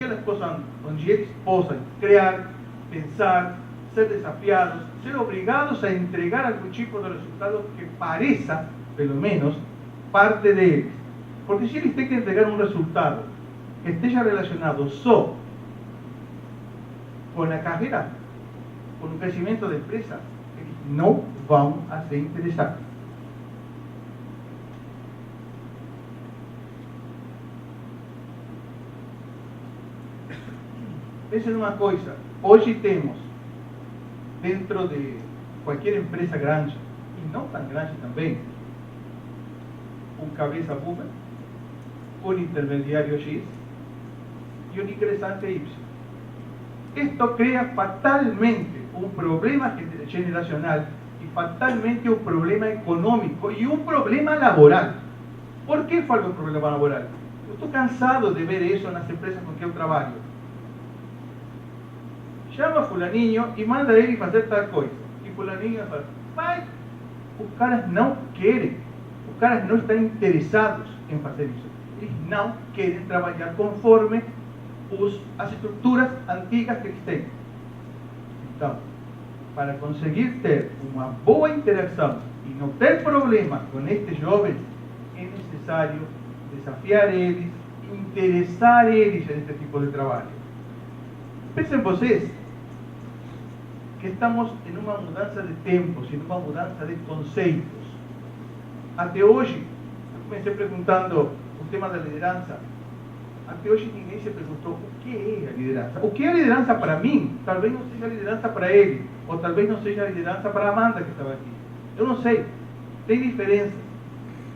Aquelas coisas onde eles possam criar, pensar, ser desafiados, ser obrigados a entregar algum tipo de resultado que pareça, pelo menos, parte deles. Porque se eles têm que entregar um resultado que esteja relacionado só com a carreira, com o crescimento da empresa, eles não vão a se interessar. Pensa numa coisa, hoje temos, dentro de qualquer empresa grande, e não tão grande também, um cabeça boomer, um intermediário X e um ingressante Y. Isto cria fatalmente um problema generacional e fatalmente um problema econômico e um problema laboral. Por que falo um problema laboral? Eu estou cansado de ver isso nas empresas com que eu trabalho. Chama fulaninho e manda ele fazer tal coisa. E fulaninho fala, mas os caras não querem, os caras não estão interessados em fazer isso. Eles não querem trabalhar conforme as estruturas antigas que eles têm. Então, para conseguir ter uma boa interação e não ter problemas com estes jovens, é necessário desafiar eles, interessar eles neste tipo de trabalho. Pensem vocês que estamos em uma mudança de tempos, em uma mudança de conceitos. Até hoje, eu comecei perguntando o tema da liderança. Até hoje ninguém se perguntou o que é a liderança. O que é a liderança para mim, talvez não seja a liderança para ele, ou talvez não seja a liderança para a Amanda que estava aqui. Eu não sei, tem diferenças.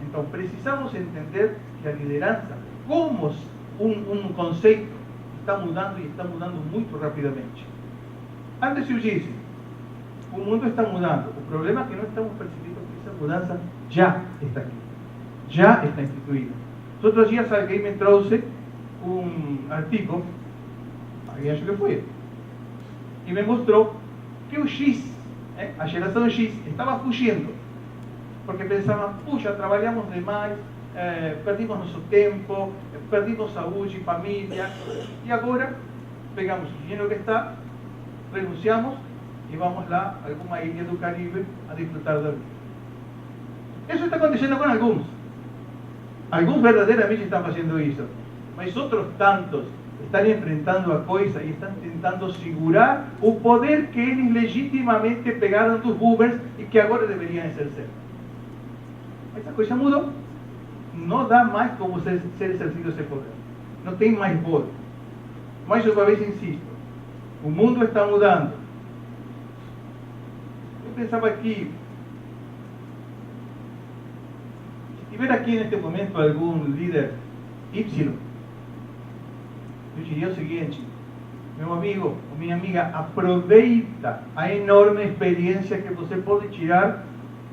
Então precisamos entender que a liderança, como um conceito, está mudando e está mudando muito rapidamente. Antes eu disse, o mundo está mudando. O problema é que não estamos percebendo que essa mudança já está aqui, já está instituída. Os outros dias alguém me trouxe um artigo, alguém acho que foi ele, e me mostrou que o X, a geração X, estava fugindo, porque pensavam, puxa, trabalhamos demais, perdimos nosso tempo, perdimos saúde, família, e agora pegamos o dinheiro que está, renunciamos e vamos lá a alguma ilha do Caribe a desfrutar da vida. Isso está acontecendo com alguns. Alguns verdadeiramente estão fazendo isso, mas outros tantos estão enfrentando a coisa e estão tentando segurar o poder que eles legitimamente pegaram dos boomers e que agora deveriam exercer. Mas a coisa mudou. Não dá mais como ser exercido esse poder. Não tem mais voz. Mais uma vez insisto, o mundo está mudando. Eu pensava que se tiver aqui neste momento algum líder Y, eu diria o seguinte, meu amigo ou minha amiga, aproveita a enorme experiência que você pode tirar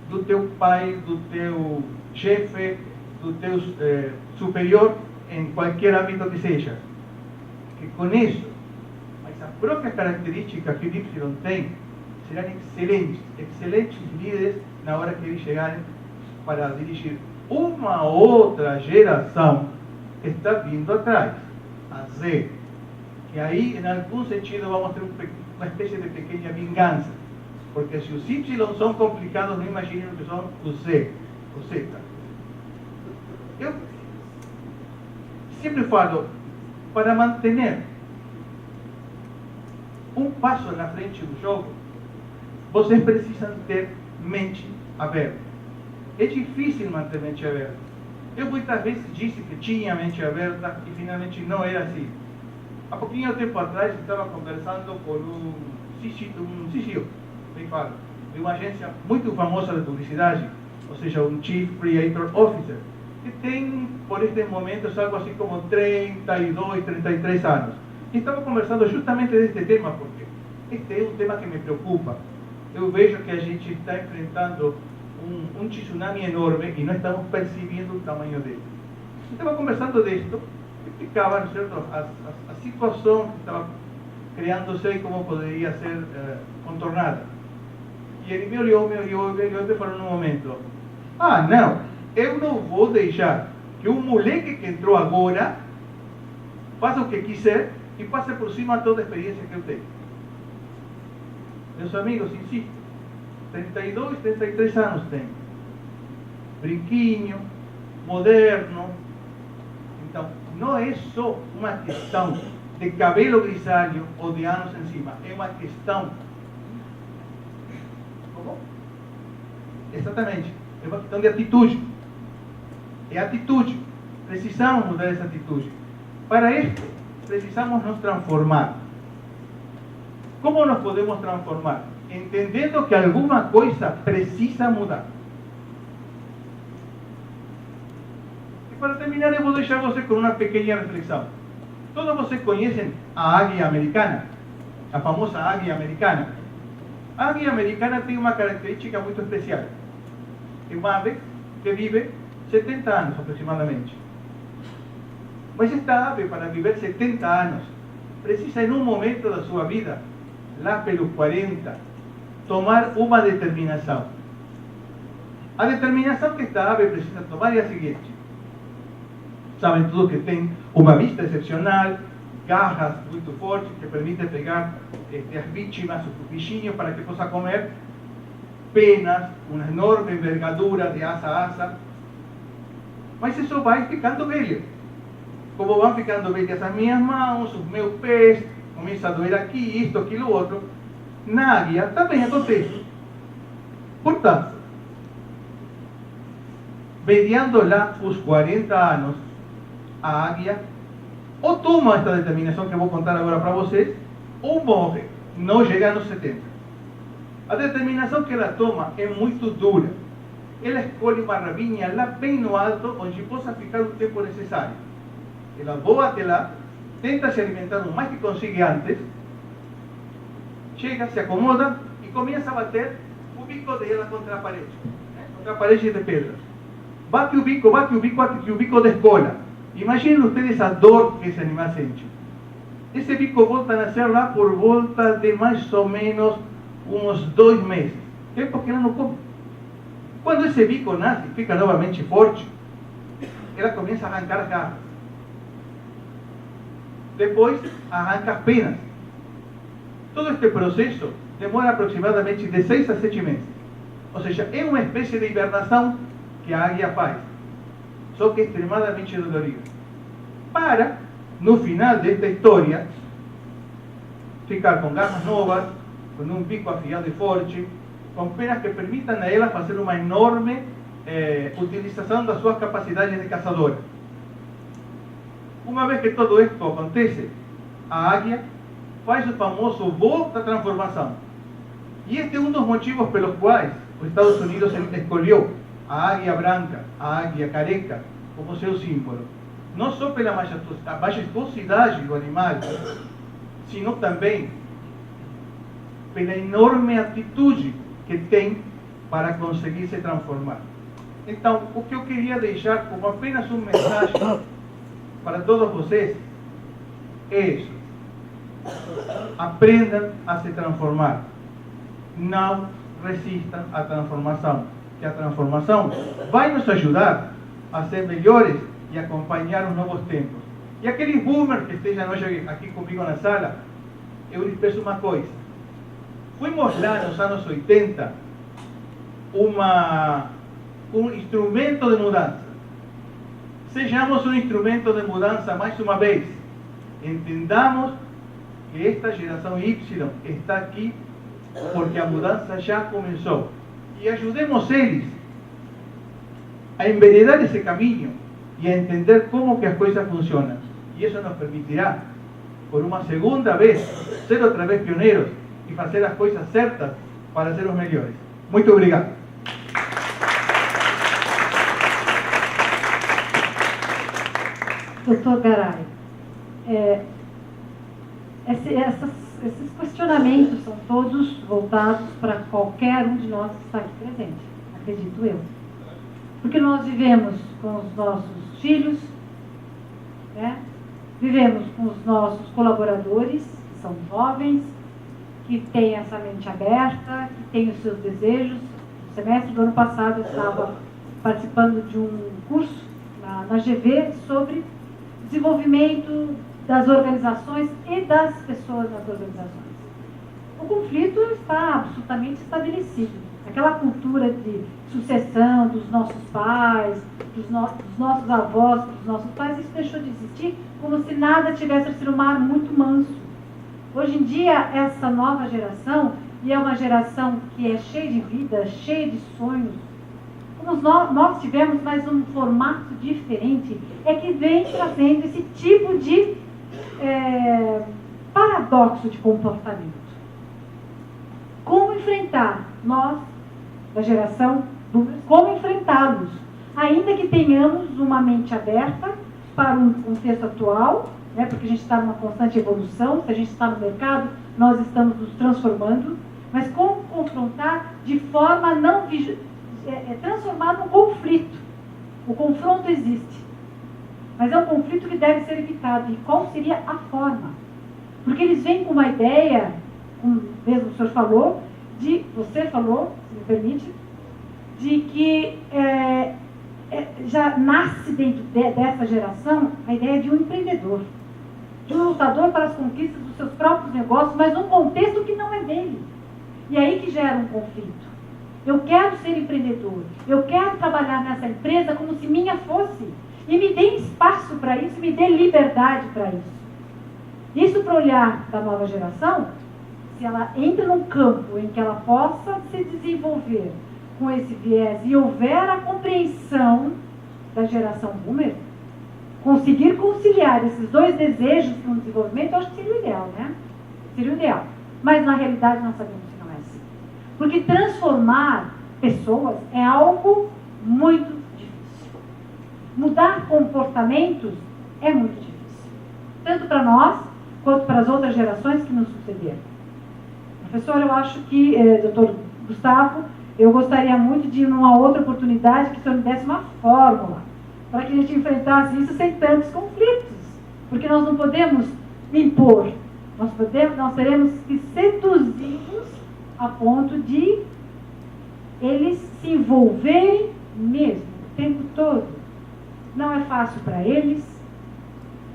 do teu pai, do teu chefe, do teu superior, em qualquer âmbito que seja. Que com isso, mas as próprias características que o Y tem, serão excelentes líderes na hora que eles chegarem para dirigir uma outra geração que está vindo atrás, a Z. Que aí, em algum sentido, vamos ter uma espécie de pequena vingança. Porque se os Y são complicados, não imaginem o que são os Z, o Z. Eu sempre falo, para manter um passo na frente do jogo, vocês precisam ter mente aberta. É difícil manter mente aberta. Eu muitas vezes disse que tinha mente aberta e finalmente não era assim. Há pouquinho tempo atrás eu estava conversando com um CCO, bem falo, de uma agência muito famosa de publicidade, ou seja, um Chief Creator Officer, que tem, por estes momentos, algo assim como 32, 33 anos. E estava conversando justamente deste tema, porque este é um tema que me preocupa. Eu vejo que a gente está enfrentando um tsunami enorme e não estamos percebendo o tamanho dele. Estava conversando disto, explicava, não é certo, a situação que estava criando-se e como poderia ser contornada. E ele me olhou e falou num momento, não, eu não vou deixar que um moleque que entrou agora faça o que quiser e passe por cima toda a experiência que eu tenho. Meus amigos, insisto, 32, 33 anos tenho. Brinquinho, moderno. Então, não é só uma questão de cabelo grisalho ou de anos em cima. É uma questão... Como? Exatamente. É uma questão de atitude. É atitude. Precisamos mudar essa atitude. Para isso, precisamos nos transformar. Como nos podemos transformar? Entendendo que alguma coisa precisa mudar. E para terminar, eu vou deixar você com uma pequena reflexão. Todos vocês conhecem a águia americana, a famosa águia americana. A águia americana tem uma característica muito especial. É uma ave que vive 70 anos aproximadamente. Mas esta ave, para viver 70 anos, precisa em um momento da sua vida, lá pelos 40, tomar uma determinação. A determinação que esta ave precisa tomar é a seguinte. Sabem tudo que tem uma vista excepcional, garras muito fortes que permitem pegar as vítimas, o bichinho, para que possa comer, penas, uma enorme envergadura de asa a asa. Mas isso vai ficando velho. Como vão ficando velhas as minhas mãos, os meus pés, começa a doer aqui, isto, aquilo, outro. Na águia também acontece. Portanto, mediando lá os 40 anos, a águia ou toma esta determinação que eu vou contar agora para vocês, ou morre, não chega nos 70. A determinação que ela toma é muito dura. Ela escolhe uma rabinha lá bem no alto, onde possa ficar o tempo necessário. Ela voa até lá, tenta se alimentar o mais que consegue antes, chega, se acomoda e começa a bater o bico dela contra a parede, contra a parede de pedras. Bate o bico, até que o bico descola. Imaginem ustedes a dor que esse animal sente. Esse bico volta a nascer lá por volta de mais ou menos uns 2 meses. Tempo que ela não come. Quando esse bico nasce, fica novamente forte, ela começa a arrancar as garras. Depois, arranca as penas. Todo este processo demora aproximadamente de 6 a 7 meses. Ou seja, é uma espécie de hibernação que a águia faz. Só que é extremadamente dolorido. Para, no final desta história, ficar com garras novas, com um bico afiado e forte, com penas que permitam a ela fazer uma enorme utilização das suas capacidades de caçadora. Uma vez que todo isto acontece, a águia faz o famoso voo da transformação. E este é um dos motivos pelos quais os Estados Unidos escolheu a águia branca, a águia careca, como seu símbolo. Não só pela majestosidade do animal, sino também pela enorme atitude que tem para conseguir se transformar. Então, o que eu queria deixar como apenas uma mensagem para todos vocês é isso. Aprendam a se transformar. Não resistam à transformação. Que a transformação vai nos ajudar a ser melhores e acompanhar os novos tempos. E aqueles boomers que estejam hoje aqui comigo na sala, eu lhes peço uma coisa. Fuimos lá nos anos 80 um instrumento de mudança. Sejamos um instrumento de mudança mais uma vez. Entendamos que esta geração Y está aqui porque a mudança já começou. E ajudemos eles a enveredar esse caminho e a entender como que as coisas funcionam. E isso nos permitirá, por uma segunda vez, ser outra vez pioneiros e fazer as coisas certas para ser os melhores. Muito obrigado. Doutor Garay, esses questionamentos são todos voltados para qualquer um de nós que está aqui presente, acredito eu. Porque nós vivemos com os nossos filhos, né? Vivemos com os nossos colaboradores, que são jovens, que têm essa mente aberta, que têm os seus desejos. No semestre do ano passado eu estava participando de um curso na GV sobre desenvolvimento das organizações e das pessoas nas organizações. O conflito está absolutamente estabelecido. Aquela cultura de sucessão dos nossos pais, dos nossos avós, dos nossos pais, isso deixou de existir como se nada tivesse sido um mar muito manso. Hoje em dia, essa nova geração, e é uma geração que é cheia de vida, cheia de sonhos, como nós tivemos, mas um formato diferente, é que vem trazendo esse tipo de paradoxo de comportamento. Como enfrentar, nós, da geração, como enfrentá-los, ainda que tenhamos uma mente aberta para um contexto atual, né, porque a gente está numa constante evolução, se a gente está no mercado, nós estamos nos transformando, mas como confrontar de forma a não transformar num conflito. O confronto existe, mas é um conflito que deve ser evitado. E qual seria a forma? Porque eles vêm com uma ideia, como mesmo o senhor falou, você falou, se me permite, de que já nasce dentro dessa geração a ideia de um empreendedor, de um lutador para as conquistas dos seus próprios negócios, mas num contexto que não é dele. E aí que gera um conflito. Eu quero ser empreendedor, eu quero trabalhar nessa empresa como se minha fosse, e me dê espaço para isso, me dê liberdade para isso. Isso para olhar da nova geração, se ela entra num campo em que ela possa se desenvolver com esse viés e houver a compreensão da geração boomer, conseguir conciliar esses dois desejos para um desenvolvimento, eu acho que seria o ideal, né? Seria o ideal. Mas na realidade nós sabemos que não é assim. Porque transformar pessoas é algo muito difícil. Mudar comportamentos é muito difícil. Tanto para nós, quanto para as outras gerações que nos sucederam. Professor, eu acho que, doutor Gustavo, eu gostaria muito de, numa outra oportunidade, que o senhor me desse uma fórmula para que a gente enfrentasse isso sem tantos conflitos. Porque nós não podemos impor, nós teremos que seduzir-los a ponto de eles se envolverem mesmo, o tempo todo. Não é fácil para eles,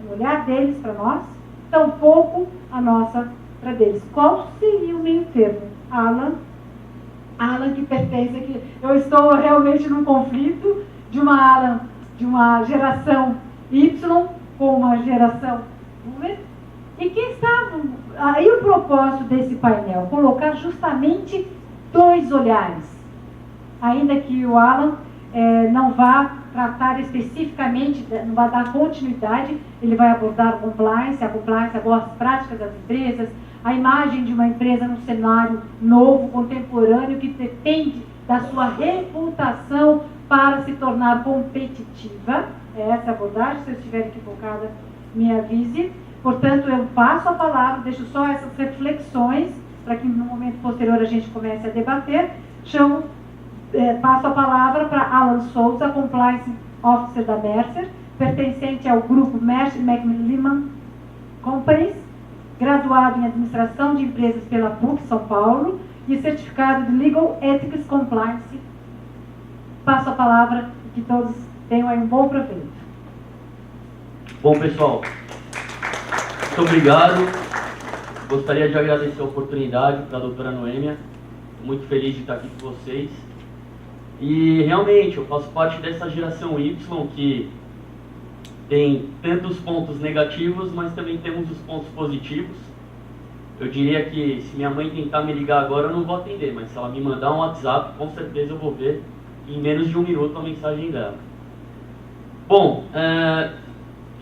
o olhar deles para nós, tampouco a nossa para deles. Qual seria o meio termo? Alan que pertence aqui. Eu estou realmente num conflito de uma geração Y com uma geração boomer. E quem sabe, aí o propósito desse painel, colocar justamente dois olhares. Ainda que o Alan não vá tratar especificamente, não vai dar continuidade, ele vai abordar a compliance, as boas práticas das empresas, a imagem de uma empresa num cenário novo, contemporâneo, que depende da sua reputação para se tornar competitiva. É essa a abordagem. Se eu estiver equivocada, me avise. Portanto, eu passo a palavra, deixo só essas reflexões, para que no momento posterior a gente comece a debater. Passo a palavra para Alan Souza, Compliance Officer da Mercer, pertencente ao grupo Mercer McLehman Companies, graduado em Administração de Empresas pela PUC São Paulo e certificado de Legal Ethics Compliance. Passo a palavra e que todos tenham aí um bom proveito. Bom, pessoal, muito obrigado. Gostaria de agradecer a oportunidade para a doutora Noêmia. Muito feliz de estar aqui com vocês. E realmente, eu faço parte dessa geração Y que tem tantos pontos negativos, mas também temos os pontos positivos. Eu diria que se minha mãe tentar me ligar agora, eu não vou atender, mas se ela me mandar um WhatsApp, com certeza eu vou ver em menos de um minuto a mensagem dela. Bom,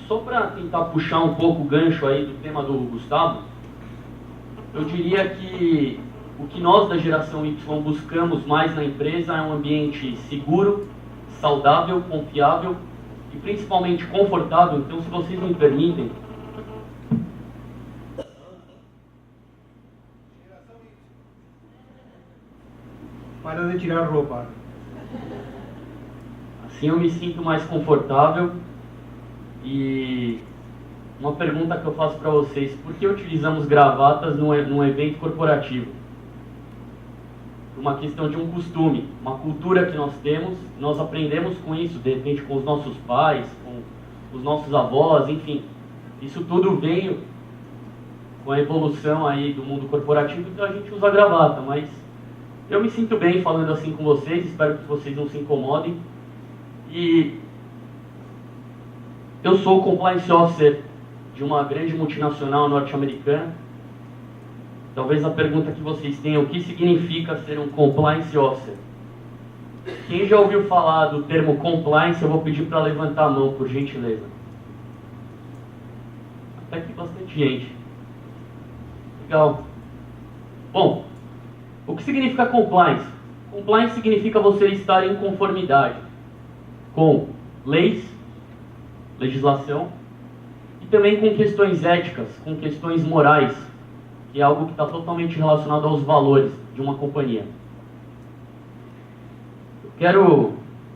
só para tentar puxar um pouco o gancho aí do tema do Gustavo, eu diria que o que nós da geração Y buscamos mais na empresa é um ambiente seguro, saudável, confiável e principalmente confortável. Então, se vocês me permitem, para de tirar roupa. assim eu me sinto mais confortável. E uma pergunta que eu faço para vocês: por que utilizamos gravatas num evento corporativo? Uma questão de um costume, uma cultura que nós temos, nós aprendemos com isso, de repente com os nossos pais, com os nossos avós, enfim. Isso tudo veio com a evolução aí do mundo corporativo, então a gente usa gravata, mas eu me sinto bem falando assim com vocês, espero que vocês não se incomodem. E eu sou o Compliance Officer de uma grande multinacional norte-americana. Talvez a pergunta que vocês tenham, o que significa ser um Compliance Officer? Quem já ouviu falar do termo Compliance, eu vou pedir para levantar a mão, por gentileza. Até que bastante gente. Legal. Bom, o que significa Compliance? Compliance significa você estar em conformidade com leis, legislação, e também com questões éticas, com questões morais, que é algo que está totalmente relacionado aos valores de uma companhia.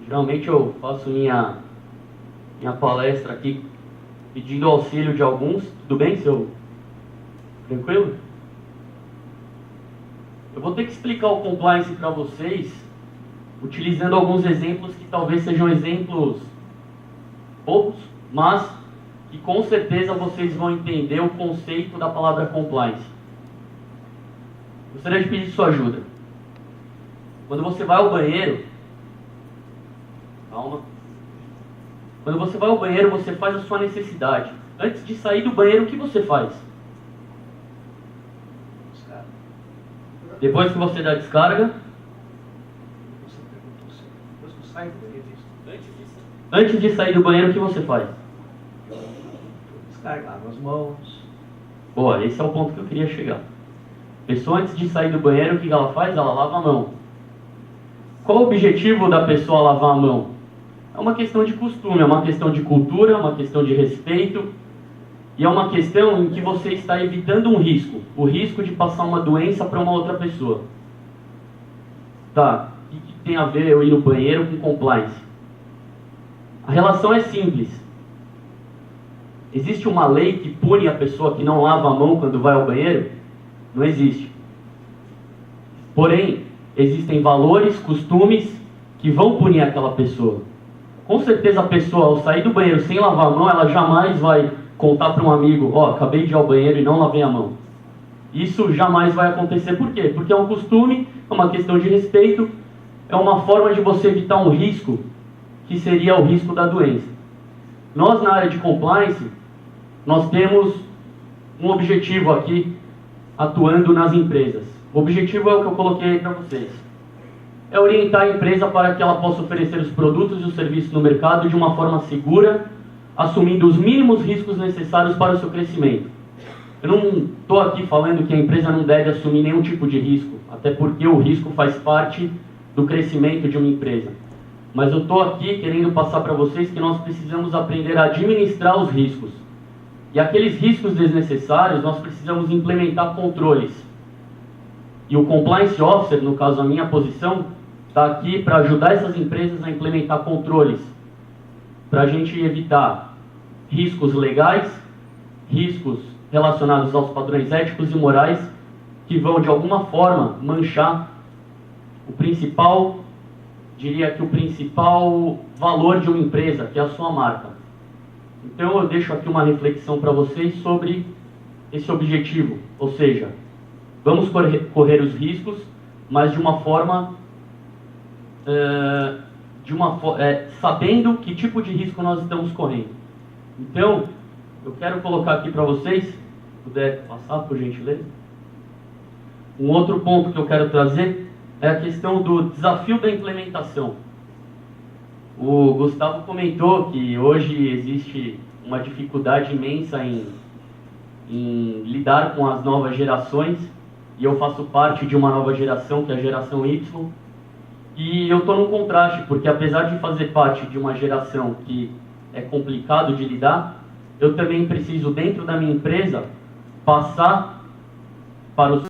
Geralmente eu faço minha palestra aqui pedindo auxílio de alguns. Tudo bem, seu? Tranquilo? Eu vou ter que explicar o compliance para vocês, utilizando alguns exemplos que talvez sejam exemplos poucos, mas que com certeza vocês vão entender o conceito da palavra compliance. Gostaria de pedir sua ajuda. Quando você vai ao banheiro, calma. Quando você vai ao banheiro, você faz a sua necessidade. Antes de sair do banheiro, o que você faz? Depois que você dá a descarga, antes de sair do banheiro, o que você faz? Descarga as mãos. Boa, esse é o ponto que eu queria chegar. A pessoa, antes de sair do banheiro, o que ela faz? Ela lava a mão. Qual o objetivo da pessoa lavar a mão? É uma questão de costume, é uma questão de cultura, é uma questão de respeito, e é uma questão em que você está evitando um risco, o risco de passar uma doença para uma outra pessoa. Tá, o que tem a ver eu ir no banheiro com compliance? A relação é simples. Existe uma lei que pune a pessoa que não lava a mão quando vai ao banheiro? Não existe. Porém, existem valores, costumes que vão punir aquela pessoa. Com certeza a pessoa, ao sair do banheiro sem lavar a mão, ela jamais vai contar para um amigo, ó, acabei de ir ao banheiro e não lavei a mão. Isso jamais vai acontecer. Por quê? Porque é um costume, é uma questão de respeito, é uma forma de você evitar um risco, que seria o risco da doença. Nós, na área de compliance, nós temos um objetivo aqui, atuando nas empresas. O objetivo é o que eu coloquei aí para vocês. É orientar a empresa para que ela possa oferecer os produtos e os serviços no mercado de uma forma segura, assumindo os mínimos riscos necessários para o seu crescimento. Eu não estou aqui falando que a empresa não deve assumir nenhum tipo de risco, até porque o risco faz parte do crescimento de uma empresa. Mas eu estou aqui querendo passar para vocês que nós precisamos aprender a administrar os riscos. E aqueles riscos desnecessários, nós precisamos implementar controles. E o Compliance Officer, no caso a minha posição, está aqui para ajudar essas empresas a implementar controles, para a gente evitar riscos legais, riscos relacionados aos padrões éticos e morais, que vão de alguma forma manchar o principal, diria que o principal valor de uma empresa, que é a sua marca. Então eu deixo aqui uma reflexão para vocês sobre esse objetivo, ou seja, vamos correr os riscos, mas de uma forma, sabendo que tipo de risco nós estamos correndo. Então, eu quero colocar aqui para vocês, se puder passar por gentileza. Um outro ponto que eu quero trazer é a questão do desafio da implementação. O Gustavo comentou que hoje existe uma dificuldade imensa em lidar com as novas gerações, e eu faço parte de uma nova geração, que é a geração Y, e eu estou num contraste, porque apesar de fazer parte de uma geração que é complicado de lidar, eu também preciso, dentro da minha empresa, passar para os